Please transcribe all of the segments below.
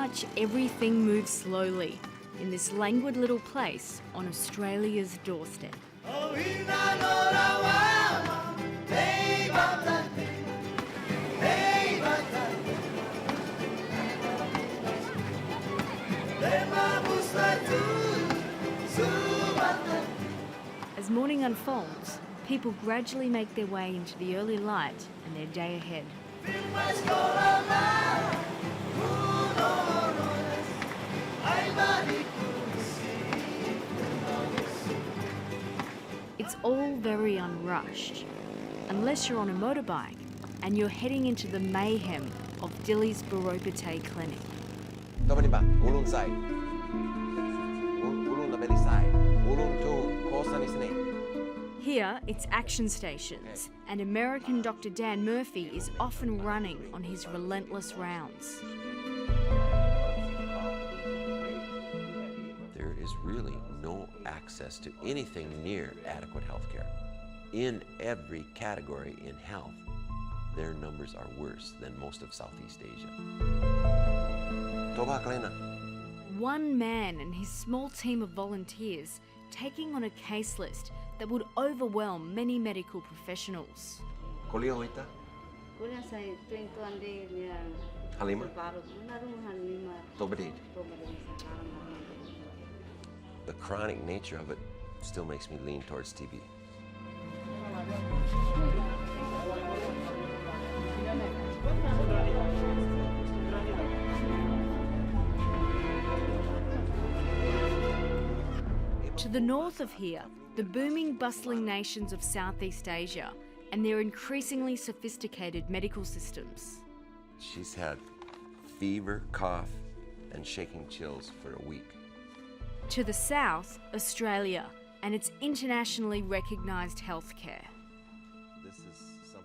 much everything moves slowly in this languid little place on Australia's doorstep. As morning unfolds, people gradually make their way into the early light and their day ahead. It's all very unrushed, unless you're on a motorbike and you're heading into the mayhem of Dili's Baropite clinic. Ulun side. Ulun the belly side. Ulun to Kosanisne. Here, it's action stations, and American Dr. Dan Murphy is often running on his relentless rounds. There is really no access to anything near adequate health care. In every category in health, their numbers are worse than most of Southeast Asia. One man and his small team of volunteers taking on a case list that would overwhelm many medical professionals. The chronic nature of it still makes me lean towards TB. To the north of here, the booming, bustling nations of Southeast Asia and their increasingly sophisticated medical systems. She's had fever, cough, and shaking chills for a week. To the south, Australia and its internationally recognised healthcare.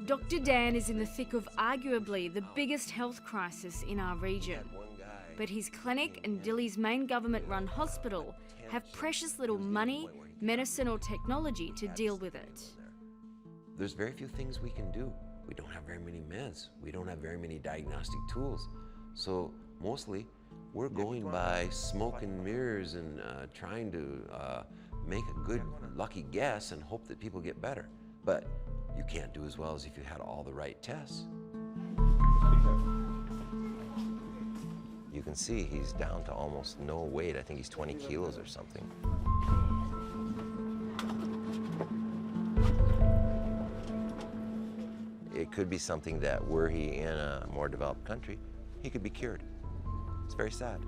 Dr. Dan is in the thick of arguably the biggest health crisis in our region. But his clinic and Dili's main government-run hospital have precious little money, medicine or technology to deal with it. There's very few things we can do. We don't have very many meds. We don't have very many diagnostic tools. So mostly we're going by smoke and mirrors and trying to make a good lucky guess and hope that people get better. But you can't do as well as if you had all the right tests. You can see he's down to almost no weight. I think he's 20 kilos or something. It could be something that were he in a more developed country, he could be cured. It's very sad.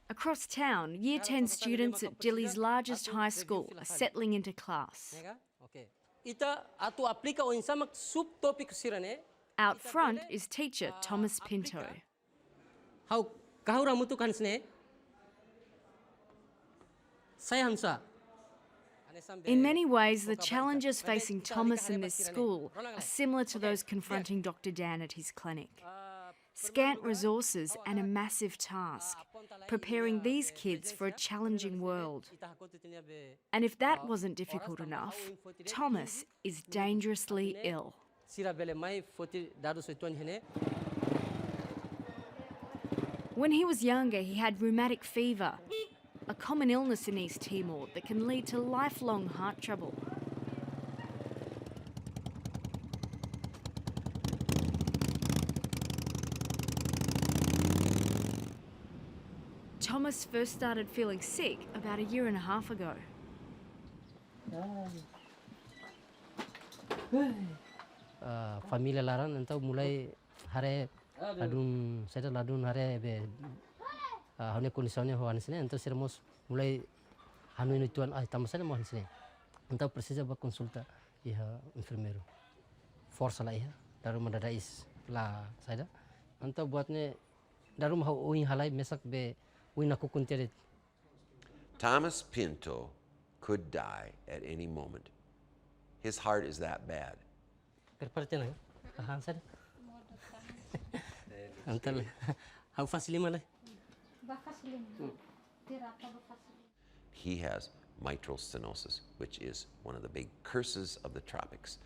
Across town, Year 10 students at Dili's largest high school are settling into class. Out front is teacher Thomas Pinto. In many ways, the challenges facing Thomas in this school are similar to those confronting Dr. Dan at his clinic. Scant resources and a massive task, preparing these kids for a challenging world. And if that wasn't difficult enough, Thomas is dangerously ill. When he was younger, he had rheumatic fever, a common illness in East Timor that can lead to lifelong heart trouble. Thomas first started feeling sick about a year and a half ago. Familia laran entau mulai hare adun saya ladun hare be hone conditionnya hoan sini entau sermos mulai hanu ini tuan tamu saya mohon sini entau precisa ba konsulta iha enfermero force lah iha daru madadais la saya entau buatnya daru mau uing halai mesak be Thomas Pinto could die at any moment. His heart is that bad. How fast He has mitral stenosis, which is one of the big curses of the tropics.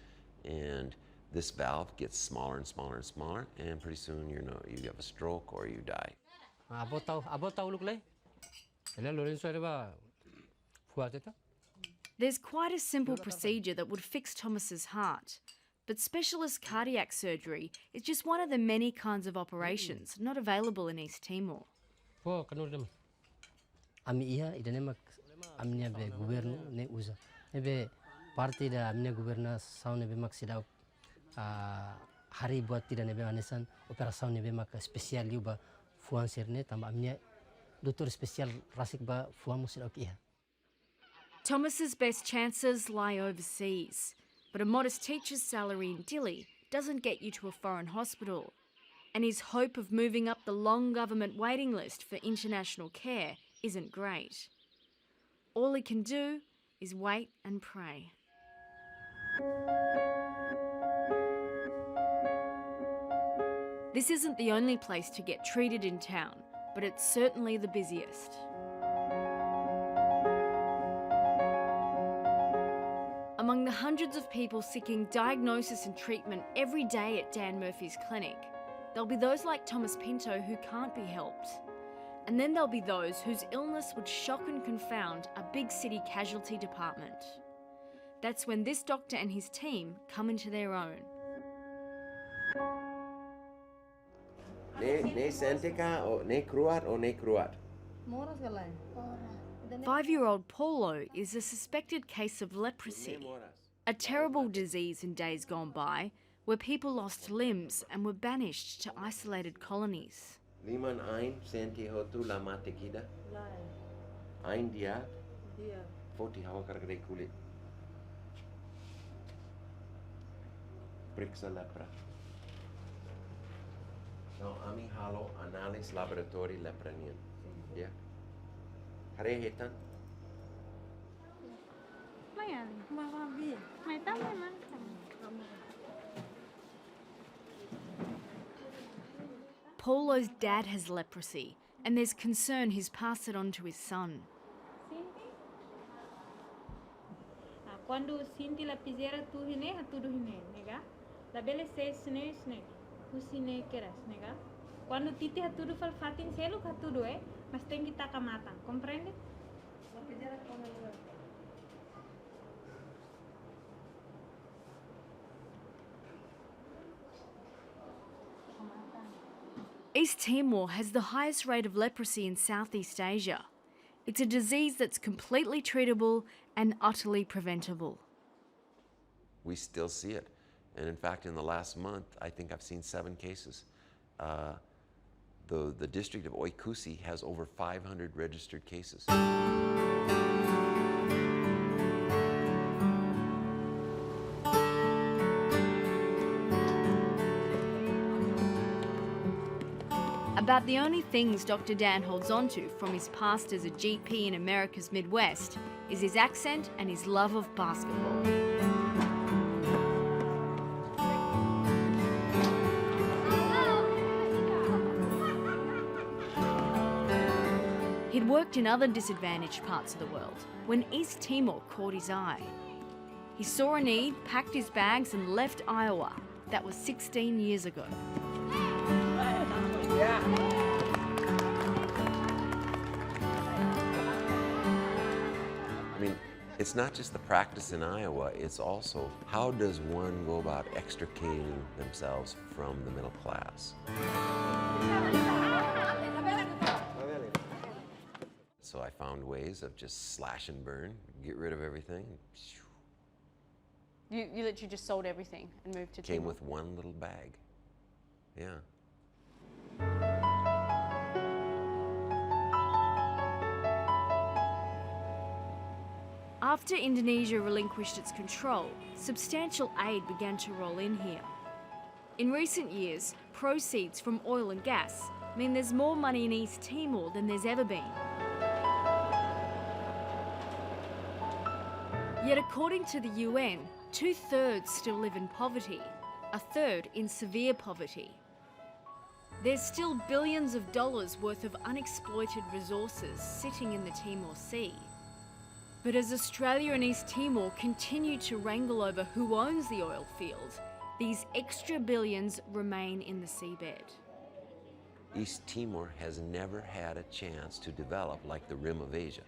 And this valve gets smaller and smaller and smaller, and pretty soon you have a stroke or you die. There's quite a simple procedure that would fix Thomas's heart, but specialist cardiac surgery is just one of the many kinds of operations not available in East Timor. Hari buat tidak nebe anesan operasi nebe maka spesial juga fuan serne tambah amnya doktor spesial rasik ba fuan musil okia. Thomas's best chances lie overseas, but a modest teacher's salary in Dili doesn't get you to a foreign hospital, and his hope of moving up the long government waiting list for international care isn't great. All he can do is wait and pray. This isn't the only place to get treated in town, but it's certainly the busiest. Among the hundreds of people seeking diagnosis and treatment every day at Dan Murphy's clinic, there'll be those like Thomas Pinto who can't be helped. And then there'll be those whose illness would shock and confound a big city casualty department. That's when this doctor and his team come into their own. Ne sentika or ne kruat or ne kruat? 5-year-old Paulo is a suspected case of leprosy, a terrible disease in days gone by where people lost limbs and were banished to isolated colonies. Liman ein senti hotu la matekida? Ein dia? Foti hawa karagre kulit. Periksa lepra. No, ami halo analis laboratori lepranian. Ya. Hare hetan. Paulo's dad has leprosy, and there's concern he's passed it on to his son. Quando sinti la piseira tu hine hatu do hine, nega. La bele se sne sne. Usine keras, nega. Quando titi hatu do fal fatin selu hatu do mas tem que taca mata, compreende? La piseira como East Timor has the highest rate of leprosy in Southeast Asia. It's a disease that's completely treatable and utterly preventable. We still see it. And in fact, in the last month, I think I've seen 7 cases. The district of Oikusi has over 500 registered cases. About the only things Dr. Dan holds on to from his past as a GP in America's Midwest is his accent and his love of basketball. He'd worked in other disadvantaged parts of the world when East Timor caught his eye. He saw a need, packed his bags and left Iowa. That was 16 years ago. I mean, it's not just the practice in Iowa, it's also how does one go about extricating themselves from the middle class? So I found ways of just slash and burn, get rid of everything. You literally just sold everything and moved to Timor? Came with one little bag. Yeah. After Indonesia relinquished its control, substantial aid began to roll in here. In recent years, proceeds from oil and gas mean there's more money in East Timor than there's ever been. Yet according to the UN, 2/3 still live in poverty, 1/3 in severe poverty. There's still billions of dollars worth of unexploited resources sitting in the Timor Sea. But as Australia and East Timor continue to wrangle over who owns the oil field, these extra billions remain in the seabed. East Timor has never had a chance to develop like the Rim of Asia.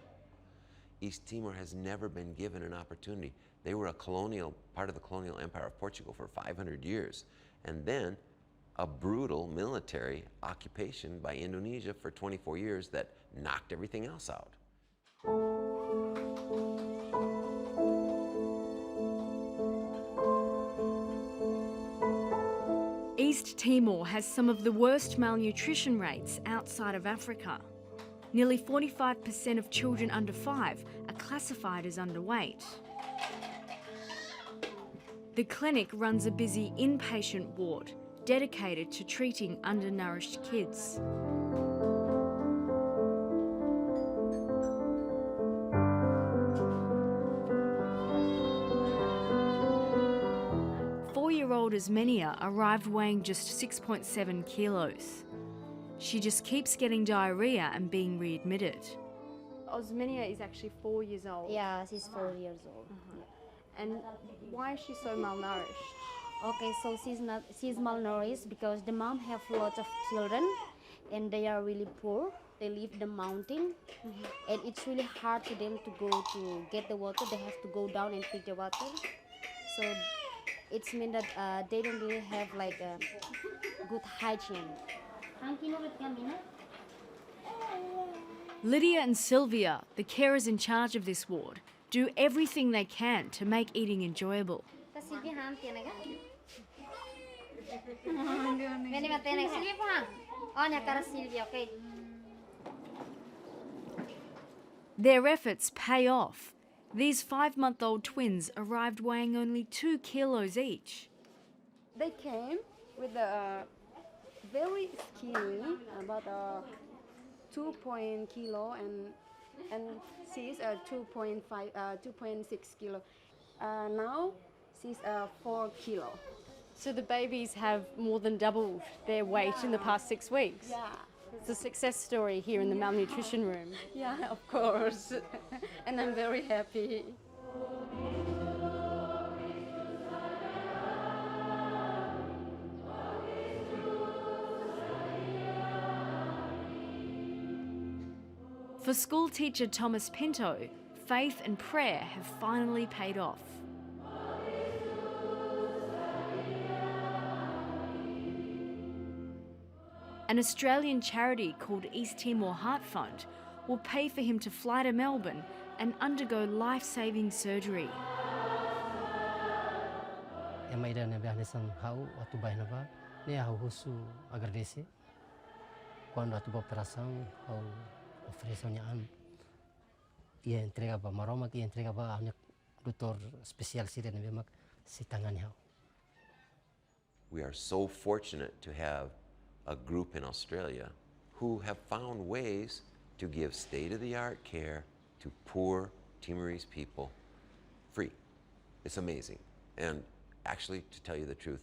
East Timor has never been given an opportunity. They were a part of the colonial empire of Portugal for 500 years, and then a brutal military occupation by Indonesia for 24 years that knocked everything else out. East Timor has some of the worst malnutrition rates outside of Africa. Nearly 45% of children under 5 are classified as underweight. The clinic runs a busy inpatient ward dedicated to treating undernourished kids. Four-year-old Asmenia arrived weighing just 6.7 kilos. She just keeps getting diarrhoea and being readmitted. Osmania is actually 4 years old. Yeah, she's 4 years old. And why is she so malnourished? Okay, so she's malnourished because the mom have lots of children and they are really poor. They live the mountain and it's really hard for them to go to get the water. They have to go down and pick the water. So it's mean that they don't really have like a good hygiene. Lydia and Sylvia, the carers in charge of this ward, do everything they can to make eating enjoyable. Their efforts pay off. These 5-month-old twins arrived weighing only 2 kilos each. They came with a very skinny, about 2 kilo, and she's 2.6 kilo. Now she's 4 kilo. So the babies have more than doubled their weight in the past 6 weeks. Yeah. It's a success story here in the malnutrition room. Yeah, of course. And I'm very happy. For school teacher Thomas Pinto, faith and prayer have finally paid off. An Australian charity called East Timor Heart Fund will pay for him to fly to Melbourne and undergo life-saving surgery. We are so fortunate to have a group in Australia who have found ways to give state-of-the-art care to poor Timorese people free. It's amazing. And actually, to tell you the truth,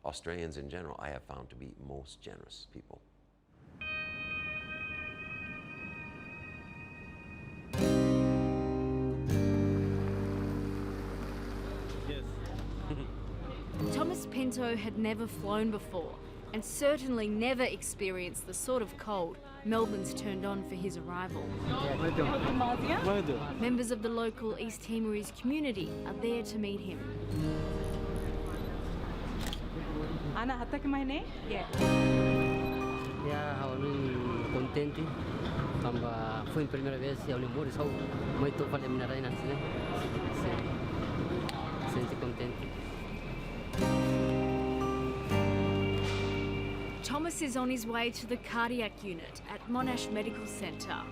Australians in general, I have found to be most generous people. Thomas Pinto had never flown before and certainly never experienced the sort of cold Melbourne's turned on for his arrival. Members of the local East Timorese community are there to meet him. Ana, hatak mahine? Yeah. Yeah, I'm content. Foi a primeira vez que eu lembro só muito para me dar nada, né? Sente contente. Thomas is on his way to the cardiac unit at Monash Medical Centre.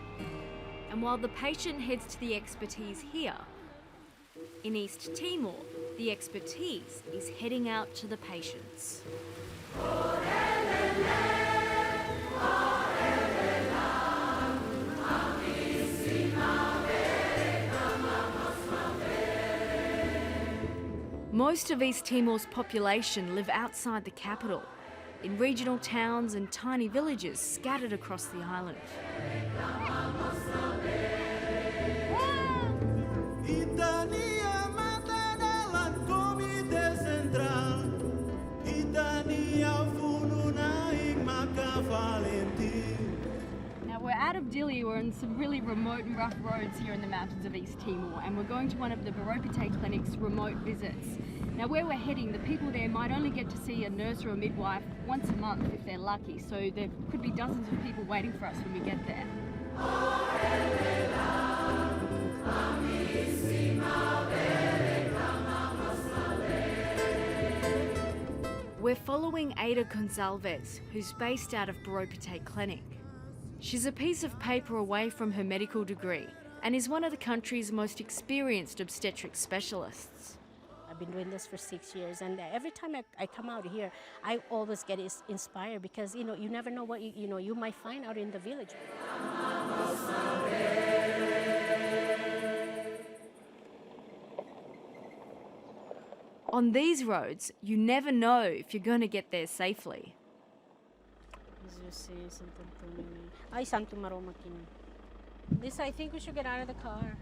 And while the patient heads to the expertise here, in East Timor, the expertise is heading out to the patients. Most of East Timor's population live outside the capital, in regional towns and tiny villages scattered across the island. Now we're out of Dili, we're on some really remote and rough roads here in the mountains of East Timor, and we're going to one of the Baropite clinic's remote visits. Now where we're heading, the people there might only get to see a nurse or a midwife once a month if they're lucky, so there could be dozens of people waiting for us when we get there. We're following Dr Goncalves, who's based out of Baropite Clinic. She's a piece of paper away from her medical degree and is one of the country's most experienced obstetric specialists. I've been doing this for 6 years, and every time I come out here, I always get inspired because, you know, you never know what you might find out in the village. On these roads, you never know if you're going to get there safely. Lisa, I think we should get out of the car.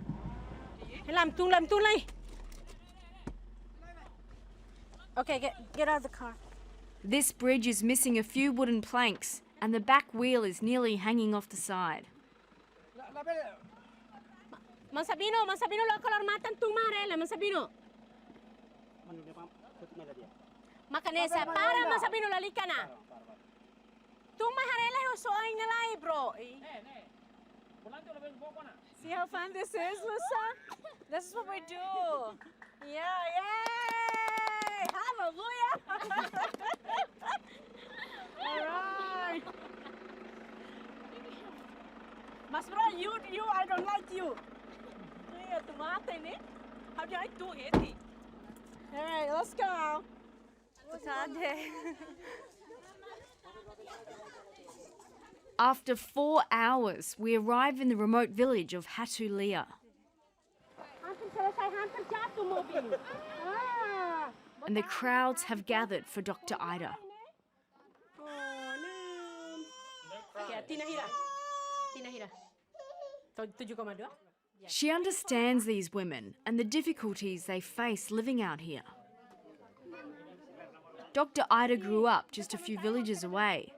Okay, get out of the car. This bridge is missing a few wooden planks and the back wheel is nearly hanging off the side. Mansabino, lo kalarmatan tumarela, Mansabino. Makanesa, para Mansabino lalikana. Tumaharela so ay nalay, bro. See how fun this is, Lisa? This is what we do. Yeah, yay! Hallelujah! All right. Mas bro, you, I don't like you. How do I do it? All right, let's go. After 4 hours, we arrive in the remote village of Hatulia. And the crowds have gathered for Dr. Ida. She understands these women and the difficulties they face living out here. Dr. Ida grew up just a few villages away.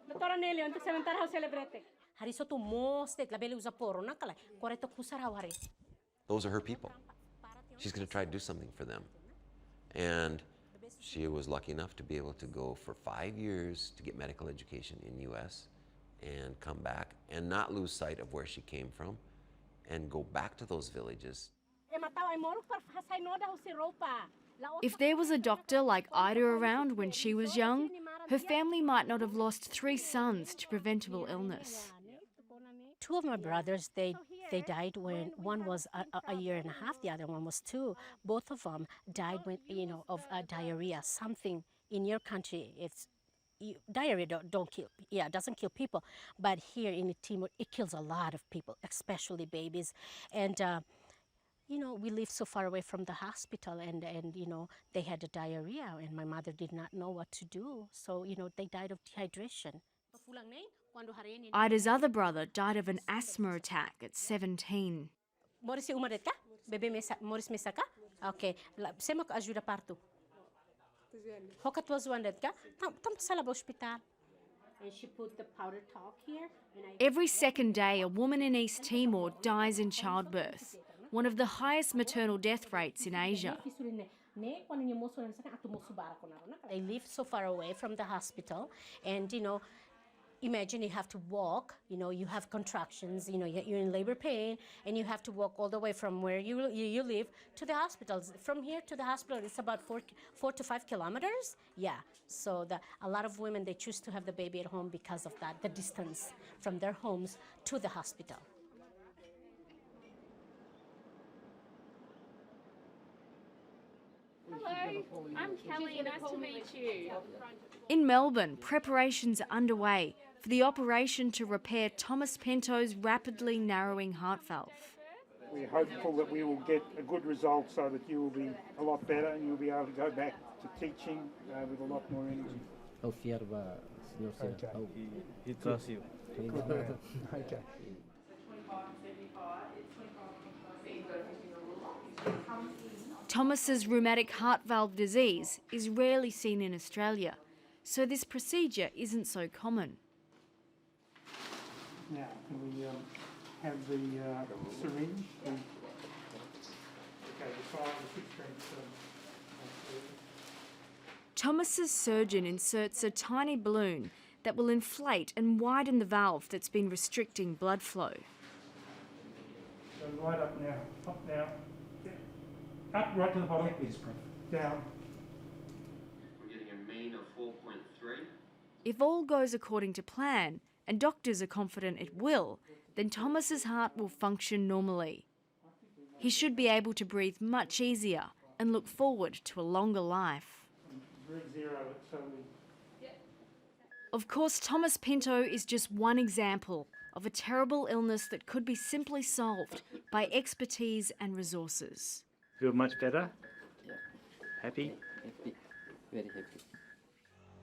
Those are her people. She's going to try to do something for them. And she was lucky enough to be able to go for 5 years to get medical education in the U.S. and come back and not lose sight of where she came from and go back to those villages. If there was a doctor like Ida around when she was young, her family might not have lost 3 sons to preventable illness. 2 of my brothers, they died when one was a year and a half, the other one was 2. Both of them died when, of diarrhea. Something in your country, diarrhea doesn't kill people, but here in Timor, it kills a lot of people, especially babies. And we live so far away from the hospital, and they had a diarrhea, and my mother did not know what to do. So, they died of dehydration. Ida's other brother died of an asthma attack at 17. Moris umaret ka? Bebe Moris mesa ka? Okay. Semo ka ajuda parto. Hokat was wanted ka? Tam sa labo hospital. And she put the powder talc here. Every second day, a woman in East Timor dies in childbirth, one of the highest maternal death rates in Asia. They live so far away from the hospital, and imagine you have to walk, you have contractions, you're in labor pain, and you have to walk all the way from where you live to the hospitals. From here to the hospital, it's about 4 to 5 kilometers. Yeah, so a lot of women, they choose to have the baby at home because of that, the distance from their homes to the hospital. Hello, I'm Kelly. Nice to meet you. In Melbourne, preparations are underway for the operation to repair Thomas Pento's rapidly narrowing heart valve. We're hopeful that we will get a good result so that you will be a lot better and you'll be able to go back to teaching with a lot more energy. Okay. He trusts you. Good man. Okay. Thomas's rheumatic heart valve disease is rarely seen in Australia, so this procedure isn't so common. Now, can we have the syringe? Okay, the 5 and 16. Thomas's surgeon inserts a tiny balloon that will inflate and widen the valve that's been restricting blood flow. So right up now, up now. Up right to the bottom. Down. We're getting a main of 4.3. If all goes according to plan, and doctors are confident it will, then Thomas's heart will function normally. He should be able to breathe much easier and look forward to a longer life. Of course, Thomas Pinto is just one example of a terrible illness that could be simply solved by expertise and resources. Feel much better? Happy? Happy, very happy.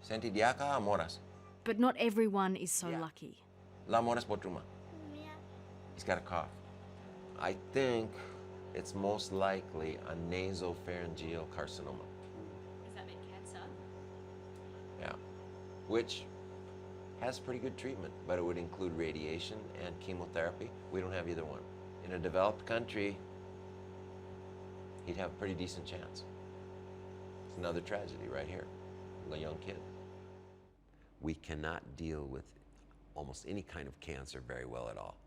Senti diaka amoras. But not everyone is so lucky. La amoras potruma. He's got a cough. I think it's most likely a nasopharyngeal carcinoma. Does that mean cancer? Yeah, which has pretty good treatment, but it would include radiation and chemotherapy. We don't have either one. In a developed country, he'd have a pretty decent chance. It's another tragedy right here, a young kid. We cannot deal with almost any kind of cancer very well at all.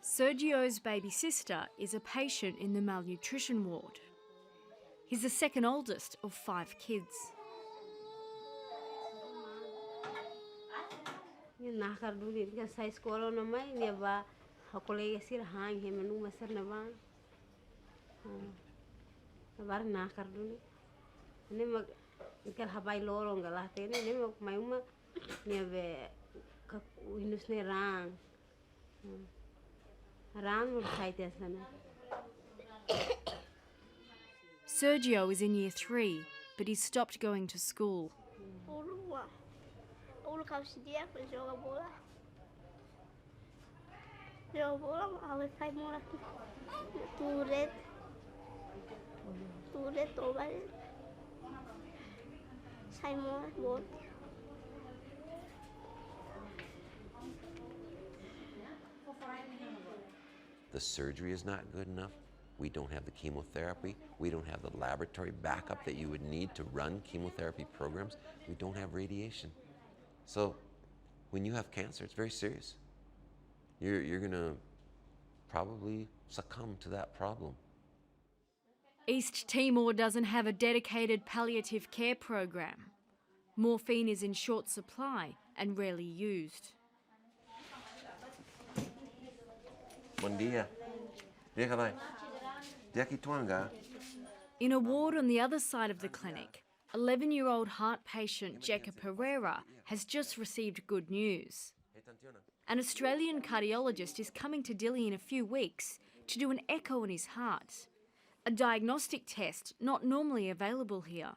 Sergio's baby sister is a patient in the malnutrition ward. He's the second oldest of 5 kids. Sergio is in year 3, but he's stopped going to school. The surgery is not good enough. We don't have the chemotherapy. We don't have the laboratory backup that you would need to run chemotherapy programs. We don't have radiation. So when you have cancer, it's very serious. You're gonna probably succumb to that problem. East Timor doesn't have a dedicated palliative care program. Morphine is in short supply and rarely used. Bom dia. Dia vai. Dia aqui tuanga. In a ward on the other side of the clinic, 11-year-old heart patient Jekka Pereira has just received good news. An Australian cardiologist is coming to Dili in a few weeks to do an echo on his heart, a diagnostic test not normally available here.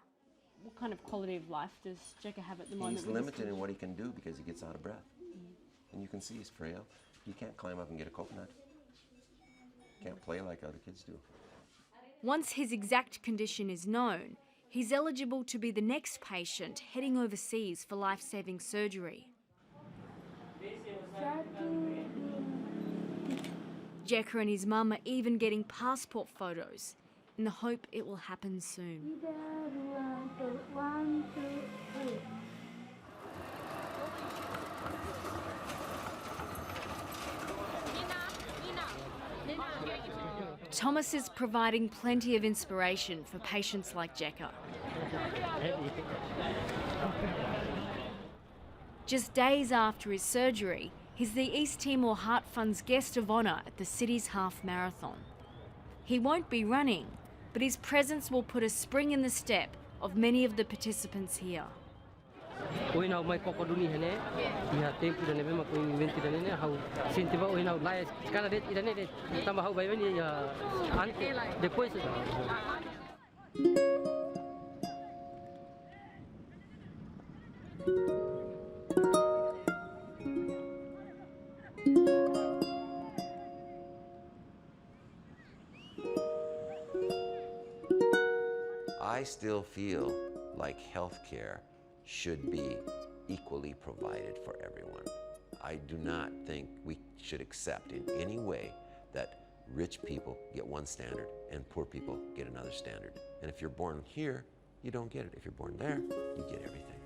What kind of quality of life does Jekka have at the moment? He's limited in what he can do because he gets out of breath. And you can see he's frail. He can't climb up and get a coconut. Can't play like other kids do. Once his exact condition is known, he's eligible to be the next patient heading overseas for life-saving surgery. Jekka and his mum are even getting passport photos in the hope it will happen soon. Thomas is providing plenty of inspiration for patients like Jekka. Just days after his surgery, he's the East Timor Heart Fund's guest of honour at the city's half marathon. He won't be running, but his presence will put a spring in the step of many of the participants here. I still feel like healthcare should be equally provided for everyone. I do not think we should accept in any way that rich people get one standard and poor people get another standard. And if you're born here, you don't get it. If you're born there, you get everything.